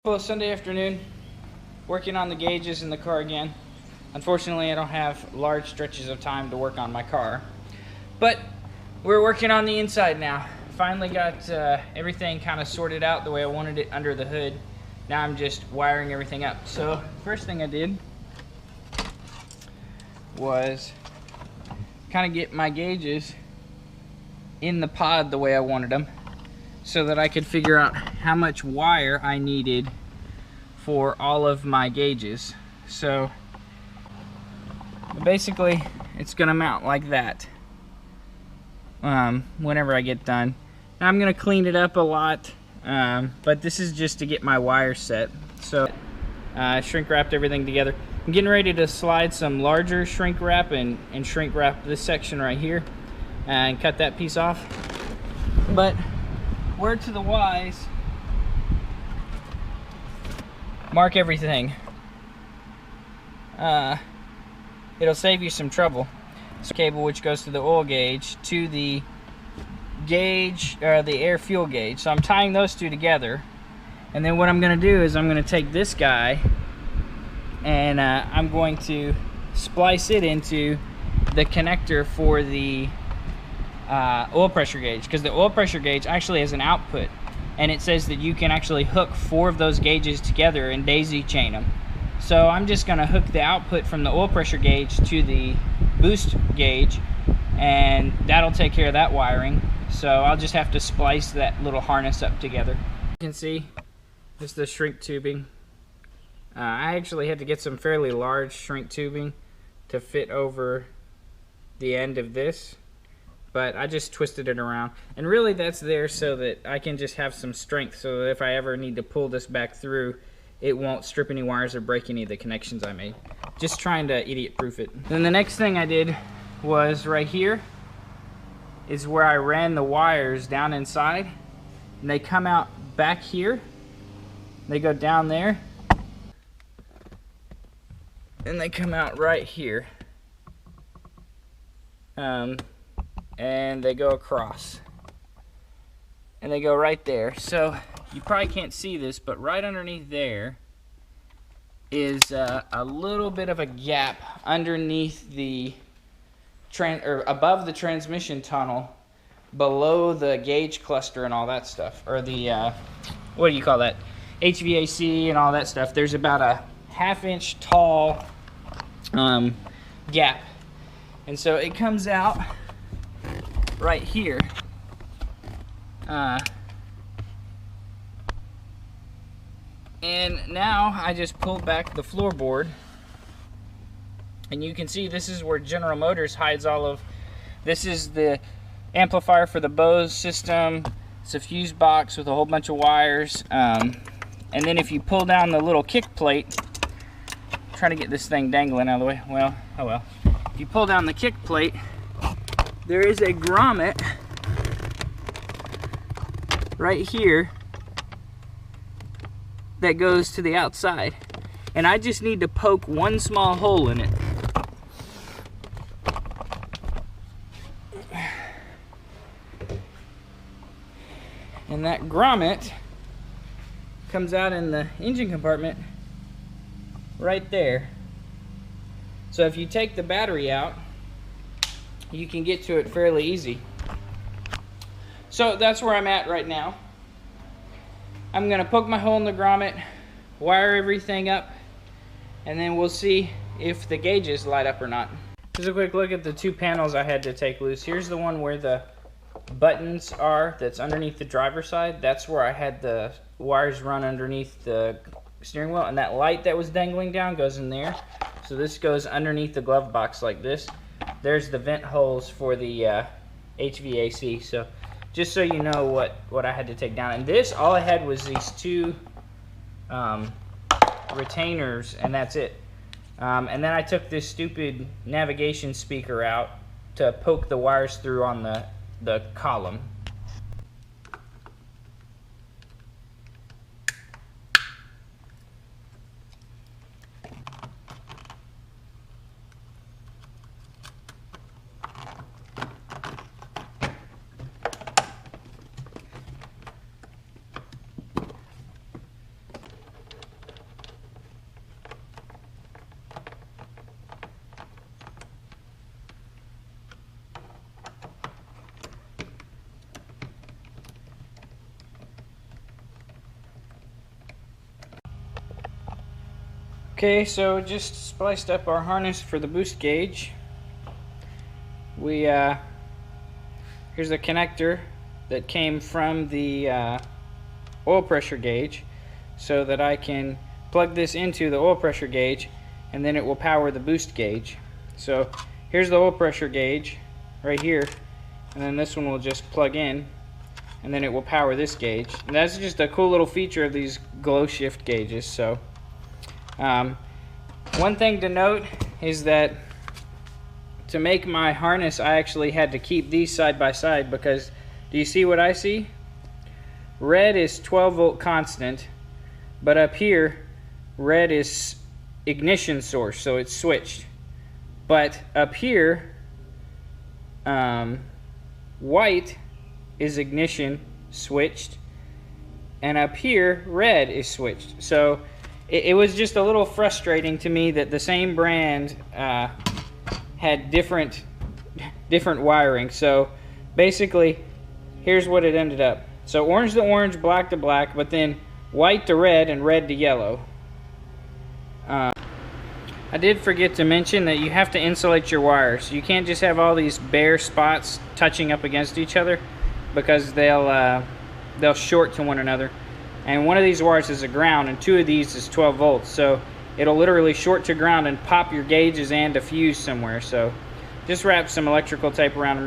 Well, Sunday afternoon, working on the gauges in the car again. Unfortunately, I don't have large stretches of time to work on my car, but we're working on the inside now. Finally got everything kind of sorted out the way I wanted it under the hood. Now I'm just wiring everything up. So first thing I did was kind of get my gauges in the pod the way I wanted them, so that I could figure out how much wire I needed for all of my gauges. So basically it's gonna mount like that whenever I get done. Now I'm gonna clean it up a lot, but this is just to get my wire set. So shrink wrapped everything together. I'm getting ready to slide some larger shrink wrap and shrink wrap this section right here and cut that piece off. But word to the wise, mark everything. It'll save you some trouble. So cable which goes to the oil gauge to the gauge, or the air fuel gauge. So I'm tying those two together, and then what I'm going to do is I'm going to take this guy and I'm going to splice it into the connector for the oil pressure gauge, because the oil pressure gauge actually has an output, and it says that you can actually hook 4 of those gauges together and daisy chain them. So I'm just going to hook the output from the oil pressure gauge to the boost gauge, and that'll take care of that wiring. So I'll just have to splice that little harness up together. You can see this is the shrink tubing. I actually had to get some fairly large shrink tubing to fit over the end of this, but I just twisted it around, and really that's there so that I can just have some strength, so that if I ever need to pull this back through, it won't strip any wires or break any of the connections I made. Just trying to idiot proof it. Then the next thing I did was right here is where I ran the wires down inside, and they come out back here, they go down there, and they come out right here. And they go across, and they go right there. So you probably can't see this, but right underneath there is a little bit of a gap underneath the or above the transmission tunnel, below the gauge cluster and all that stuff, or the what do you call that, HVAC and all that stuff. There's about a 1/2 inch tall gap, and so it comes out right here. And now I just pulled back the floorboard, and you can see this is where General Motors hides all of this. Is the amplifier for the Bose system. It's a fuse box with a whole bunch of wires, and then if you pull down the little kick plate, trying to get this thing dangling out of the way, well, oh well, if you pull down the kick plate, there is a grommet right here that goes to the outside, and I just need to poke one small hole in it. And that grommet comes out in the engine compartment right there. So if you take the battery out, you can get to it fairly easy. So that's where I'm at right now. I'm gonna poke my hole in the grommet, wire everything up, and then we'll see if the gauges light up or not. Just a quick look at the 2 panels I had to take loose. Here's the one where the buttons are, that's underneath the driver's side. That's where I had the wires run underneath the steering wheel, and that light that was dangling down goes in there. So this goes underneath the glove box like this. There's the vent holes for the HVAC. So just so you know what I had to take down. And this, all I had was these 2 retainers, and that's it. And then I took this stupid navigation speaker out to poke the wires through on the column. Okay, so just spliced up our harness for the boost gauge. Here's the connector that came from the oil pressure gauge, so that I can plug this into the oil pressure gauge, and then it will power the boost gauge. So here's the oil pressure gauge right here, and then this one will just plug in, and then it will power this gauge. And that's just a cool little feature of these GlowShift gauges. So one thing to note is that to make my harness, I actually had to keep these side by side, because do you see what I see? Red is 12 volt constant, but up here red is ignition source, so it's switched. But up here white is ignition switched, and up here red is switched. So it was just a little frustrating to me that the same brand had different wiring. So basically, here's what it ended up. So orange to orange, black to black, but then white to red and red to yellow. I did forget to mention that you have to insulate your wires. You can't just have all these bare spots touching up against each other, because they'll short to one another. And one of these wires is a ground, and two of these is 12 volts. So it'll literally short to ground and pop your gauges and a fuse somewhere. So just wrap some electrical tape around them.